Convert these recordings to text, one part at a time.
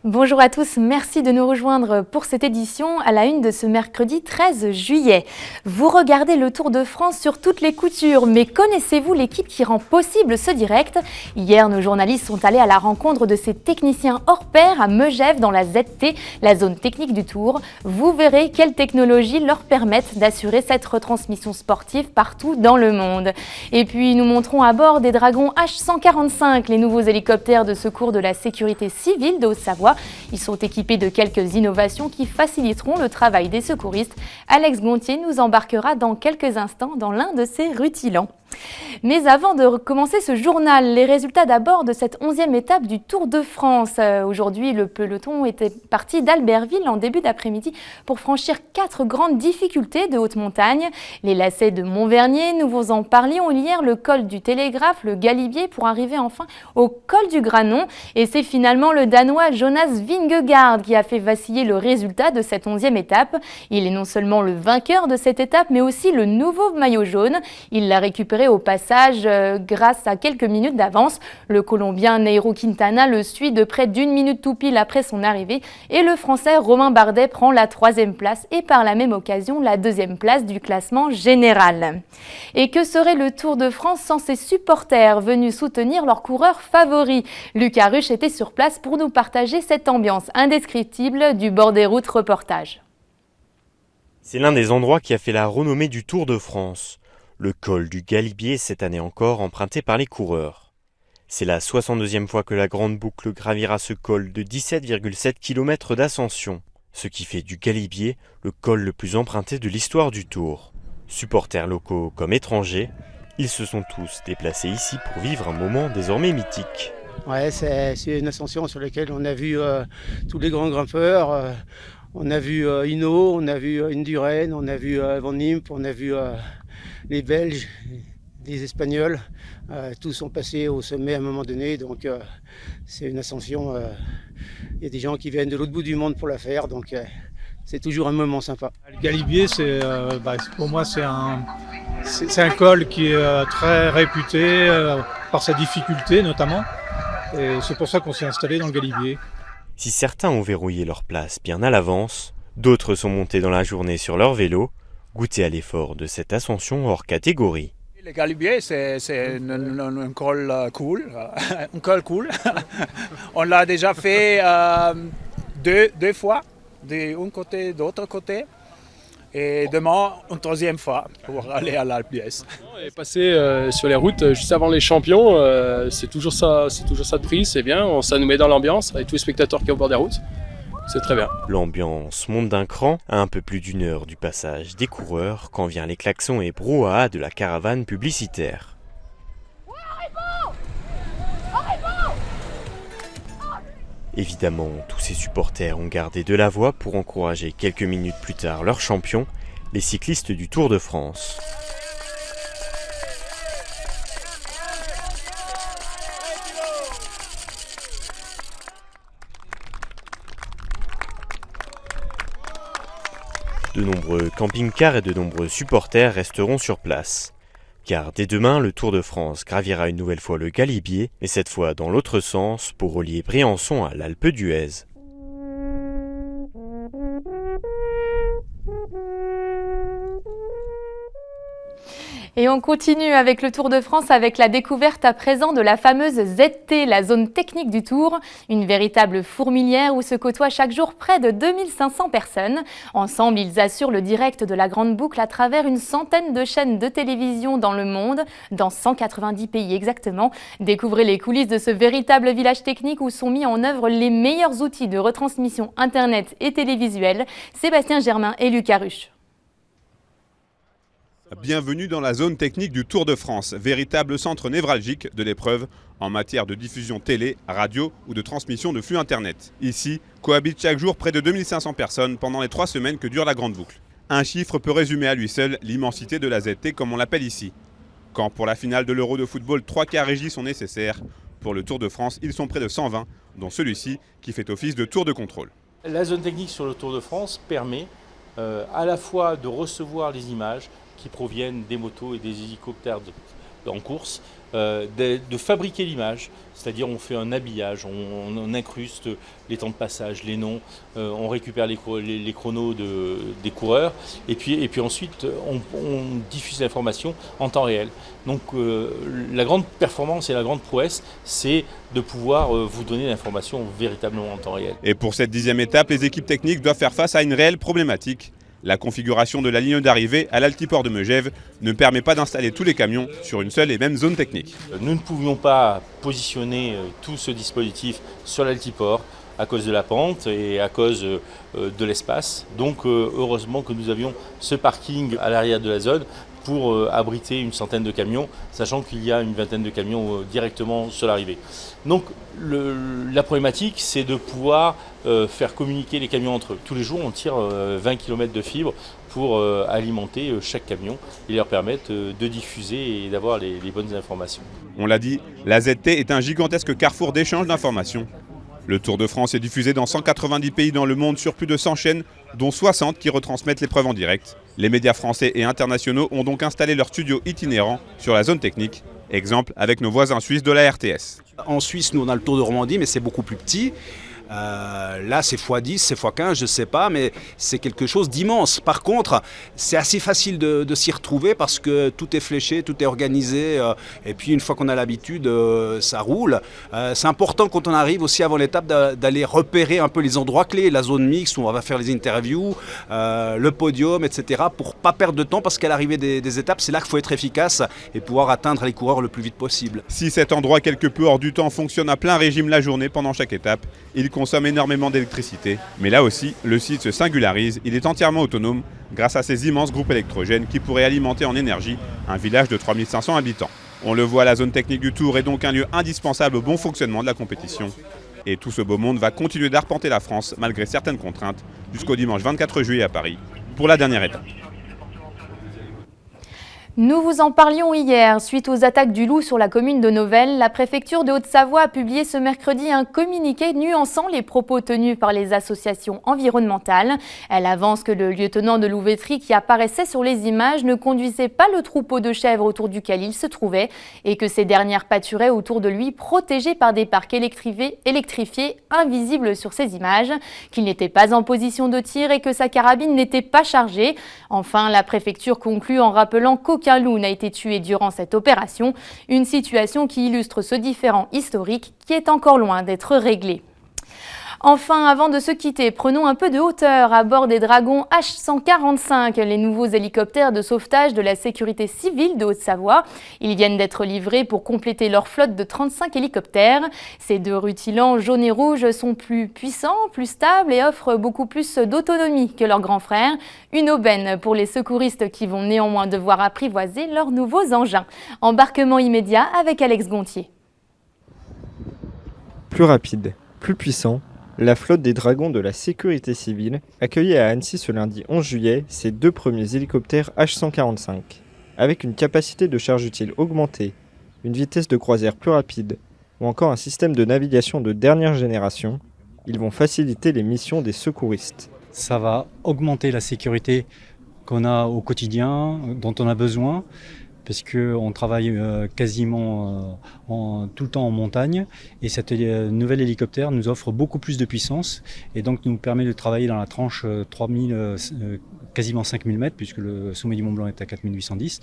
Bonjour à tous, merci de nous rejoindre pour cette édition à la une de ce mercredi 13 juillet. Vous regardez le Tour de France sur toutes les coutures, mais connaissez-vous l'équipe qui rend possible ce direct? Hier, nos journalistes sont allés à la rencontre de ces techniciens hors pair à Megève dans la ZT, la zone technique du Tour. Vous verrez quelles technologies leur permettent d'assurer cette retransmission sportive partout dans le monde. Et puis, nous montrons à bord des Dragons H145, les nouveaux hélicoptères de secours de la sécurité civile de Haute-Savoie. Ils sont équipés de quelques innovations qui faciliteront le travail des secouristes. Alex Gontier nous embarquera dans quelques instants dans l'un de ces rutilants. Mais avant de commencer ce journal, les résultats d'abord de cette 11e étape du Tour de France. Aujourd'hui, le peloton était parti d'Albertville en début d'après-midi pour franchir 4 grandes difficultés de haute montagne. Les lacets de Montvernier, nous vous en parlions hier, le col du Télégraphe, le Galibier pour arriver enfin au col du Granon. Et c'est finalement le Danois Jonas Vingegaard qui a fait vaciller le résultat de cette 11e étape. Il est non seulement le vainqueur de cette étape, mais aussi le nouveau maillot jaune. Il l'a récupéré au passage grâce à quelques minutes d'avance. Le Colombien Nairo Quintana le suit de près d'1 minute tout pile après son arrivée et le Français Romain Bardet prend la 3e place et par la même occasion la 2e place du classement général. Et que serait le Tour de France sans ses supporters venus soutenir leurs coureurs favoris? Lucas Ruche était sur place pour nous partager cette ambiance indescriptible du bord des routes reportage. C'est l'un des endroits qui a fait la renommée du Tour de France. Le col du Galibier, cette année encore, emprunté par les coureurs. C'est la 62e fois que la Grande Boucle gravira ce col de 17,7 km d'ascension, ce qui fait du Galibier le col le plus emprunté de l'histoire du Tour. Supporters locaux comme étrangers, ils se sont tous déplacés ici pour vivre un moment désormais mythique. Ouais, c'est une ascension sur laquelle on a vu tous les grands grimpeurs. On a vu Hinault, on a vu Indurain, on a vu Van Impe, on a vu les Belges, les Espagnols. Tous sont passés au sommet à un moment donné, donc c'est une ascension. Il y a des gens qui viennent de l'autre bout du monde pour la faire, donc c'est toujours un moment sympa. Le Galibier, pour moi, c'est un col qui est très réputé par sa difficulté notamment. Et c'est pour ça qu'on s'est installé dans le Galibier. Si certains ont verrouillé leur place bien à l'avance, d'autres sont montés dans la journée sur leur vélo, goûter à l'effort de cette ascension hors catégorie. Le Galibier, c'est un col cool. Un col cool. On l'a déjà fait deux fois, d'un côté, de l'autre côté. Et demain, une 3e fois pour aller à l'Alpe d'Huez. On est passé sur les routes juste avant les champions, c'est toujours ça de prix, c'est bien, ça nous met dans l'ambiance avec tous les spectateurs qui sont au bord des routes, c'est très bien. L'ambiance monte d'un cran à un peu plus d'1 heure du passage des coureurs quand viennent les klaxons et brouhaha de la caravane publicitaire. Évidemment, tous ces supporters ont gardé de la voix pour encourager quelques minutes plus tard leurs champions, les cyclistes du Tour de France. De nombreux camping-cars et de nombreux supporters resteront sur place. Car dès demain, le Tour de France gravira une nouvelle fois le Galibier, mais cette fois dans l'autre sens pour relier Briançon à l'Alpe d'Huez. Et on continue avec le Tour de France avec la découverte à présent de la fameuse ZT, la zone technique du Tour. Une véritable fourmilière où se côtoient chaque jour près de 2500 personnes. Ensemble, ils assurent le direct de la Grande Boucle à travers une centaine de chaînes de télévision dans le monde, dans 190 pays exactement. Découvrez les coulisses de ce véritable village technique où sont mis en œuvre les meilleurs outils de retransmission internet et télévisuelle. Sébastien Germain et Lucas Ruche. Bienvenue dans la zone technique du Tour de France, véritable centre névralgique de l'épreuve en matière de diffusion télé, radio ou de transmission de flux internet. Ici, cohabitent chaque jour près de 2500 personnes pendant les 3 semaines que dure la Grande Boucle. Un chiffre peut résumer à lui seul l'immensité de la ZT comme on l'appelle ici. Quand pour la finale de l'Euro de football, 3 quarts régis sont nécessaires, pour le Tour de France, ils sont près de 120, dont celui-ci qui fait office de tour de contrôle. La zone technique sur le Tour de France permet à la fois de recevoir les images qui proviennent des motos et des hélicoptères en course, de fabriquer l'image, c'est-à-dire on fait un habillage, on incruste les temps de passage, les noms, on récupère les chronos des coureurs et puis ensuite on diffuse l'information en temps réel. Donc la grande performance et la grande prouesse, c'est de pouvoir vous donner l'information véritablement en temps réel. Et pour cette 10e étape, les équipes techniques doivent faire face à une réelle problématique. La configuration de la ligne d'arrivée à l'altiport de Megève ne permet pas d'installer tous les camions sur une seule et même zone technique. Nous ne pouvions pas positionner tout ce dispositif sur l'altiport à cause de la pente et à cause de l'espace. Donc heureusement que nous avions ce parking à l'arrière de la zone pour abriter une centaine de camions, sachant qu'il y a une vingtaine de camions directement sur l'arrivée. Donc la problématique, c'est de pouvoir faire communiquer les camions entre eux. Tous les jours, on tire 20 km de fibres pour alimenter chaque camion et leur permettre de diffuser et d'avoir les bonnes informations. On l'a dit, la ZT est un gigantesque carrefour d'échange d'informations. Le Tour de France est diffusé dans 190 pays dans le monde sur plus de 100 chaînes, dont 60 qui retransmettent l'épreuve en direct. Les médias français et internationaux ont donc installé leur studio itinérant sur la zone technique. Exemple avec nos voisins suisses de la RTS. En Suisse, nous on a le Tour de Romandie, mais c'est beaucoup plus petit. Là, c'est x10, c'est x15, je ne sais pas, mais c'est quelque chose d'immense. Par contre, c'est assez facile de s'y retrouver parce que tout est fléché, tout est organisé. Et puis, une fois qu'on a l'habitude, ça roule. C'est important quand on arrive aussi avant l'étape d'aller repérer un peu les endroits clés, la zone mixte où on va faire les interviews, le podium, etc. pour ne pas perdre de temps parce qu'à l'arrivée des étapes, c'est là qu'il faut être efficace et pouvoir atteindre les coureurs le plus vite possible. Si cet endroit quelque peu hors du temps fonctionne à plein régime la journée pendant chaque étape, il consomme énormément d'électricité. Mais là aussi, le site se singularise, il est entièrement autonome grâce à ces immenses groupes électrogènes qui pourraient alimenter en énergie un village de 3500 habitants. On le voit, la zone technique du Tour est donc un lieu indispensable au bon fonctionnement de la compétition. Et tout ce beau monde va continuer d'arpenter la France malgré certaines contraintes jusqu'au dimanche 24 juillet à Paris pour la dernière étape. Nous vous en parlions hier. Suite aux attaques du loup sur la commune de Novelle, la préfecture de Haute-Savoie a publié ce mercredi un communiqué nuançant les propos tenus par les associations environnementales. Elle avance que le lieutenant de louveterie qui apparaissait sur les images ne conduisait pas le troupeau de chèvres autour duquel il se trouvait et que ces dernières pâturaient autour de lui, protégées par des parcs électrifiés invisibles sur ces images, qu'il n'était pas en position de tir et que sa carabine n'était pas chargée. Enfin, la préfecture conclut en rappelant qu'aucun loup n'a été tué durant cette opération, une situation qui illustre ce différend historique qui est encore loin d'être réglé. Enfin, avant de se quitter, prenons un peu de hauteur à bord des Dragons H145, les nouveaux hélicoptères de sauvetage de la sécurité civile de Haute-Savoie. Ils viennent d'être livrés pour compléter leur flotte de 35 hélicoptères. Ces deux rutilants jaune et rouge sont plus puissants, plus stables et offrent beaucoup plus d'autonomie que leurs grands frères. Une aubaine pour les secouristes qui vont néanmoins devoir apprivoiser leurs nouveaux engins. Embarquement immédiat avec Alex Gontier. Plus rapide, plus puissant, la flotte des Dragons de la sécurité civile accueillait à Annecy ce lundi 11 juillet ses deux premiers hélicoptères H145. Avec une capacité de charge utile augmentée, une vitesse de croisière plus rapide ou encore un système de navigation de dernière génération, ils vont faciliter les missions des secouristes. Ça va augmenter la sécurité qu'on a au quotidien, dont on a besoin, parce qu'on travaille quasiment tout le temps en montagne et cette nouvel hélicoptère nous offre beaucoup plus de puissance et donc nous permet de travailler dans la tranche 3000, quasiment 5000 mètres puisque le sommet du Mont Blanc est à 4810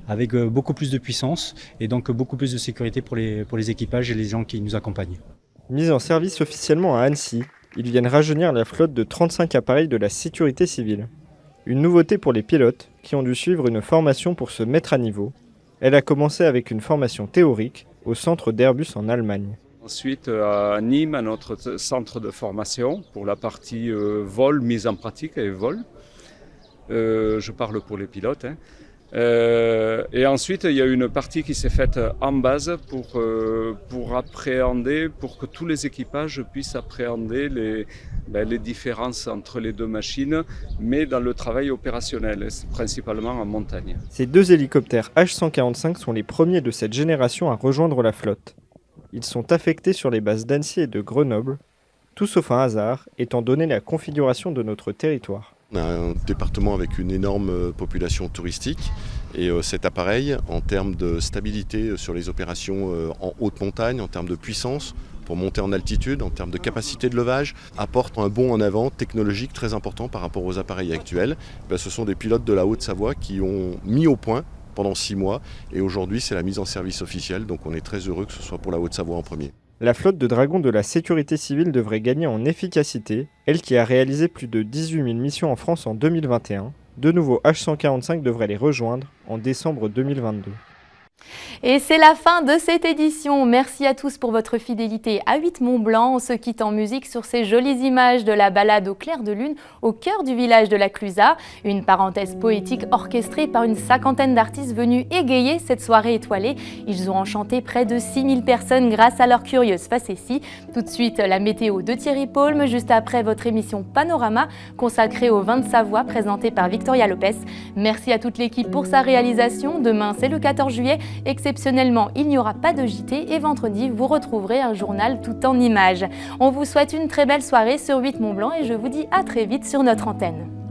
avec beaucoup plus de puissance et donc beaucoup plus de sécurité pour les équipages et les gens qui nous accompagnent. Mis en service officiellement à Annecy, ils viennent rajeunir la flotte de 35 appareils de la sécurité civile. Une nouveauté pour les pilotes qui ont dû suivre une formation pour se mettre à niveau. Elle a commencé avec une formation théorique au centre d'Airbus en Allemagne. Ensuite à Nîmes, à notre centre de formation pour la partie vol, mise en pratique et vol. Je parle pour les pilotes. Et ensuite, il y a une partie qui s'est faite en base pour appréhender, pour que tous les équipages puissent appréhender les différences entre les deux machines, mais dans le travail opérationnel, principalement en montagne. Ces deux hélicoptères H145 sont les premiers de cette génération à rejoindre la flotte. Ils sont affectés sur les bases d'Annecy et de Grenoble, tout sauf un hasard, étant donné la configuration de notre territoire. On a un département avec une énorme population touristique Et cet appareil, en termes de stabilité sur les opérations en haute montagne, en termes de puissance, pour monter en altitude, en termes de capacité de levage, apporte un bond en avant technologique très important par rapport aux appareils actuels. Ce sont des pilotes de la Haute-Savoie qui ont mis au point pendant 6 mois et aujourd'hui c'est la mise en service officielle, donc on est très heureux que ce soit pour la Haute-Savoie en premier. La flotte de dragons de la sécurité civile devrait gagner en efficacité, elle qui a réalisé plus de 18 000 missions en France en 2021. De nouveaux H145 devraient les rejoindre en décembre 2022. Et c'est la fin de cette édition. Merci à tous pour votre fidélité à 8 Mont-Blanc. On se quitte en musique sur ces jolies images de la balade au clair de lune au cœur du village de la Clusaz. Une parenthèse poétique orchestrée par une 50aine d'artistes venus égayer cette soirée étoilée. Ils ont enchanté près de 6000 personnes grâce à leur curieuse facétie. Tout de suite, la météo de Thierry Paulme, juste après votre émission Panorama consacrée aux vins de Savoie présentée par Victoria Lopez. Merci à toute l'équipe pour sa réalisation. Demain, c'est le 14 juillet. Exceptionnellement, il n'y aura pas de JT et vendredi, vous retrouverez un journal tout en images. On vous souhaite une très belle soirée sur 8 Mont-Blanc et je vous dis à très vite sur notre antenne.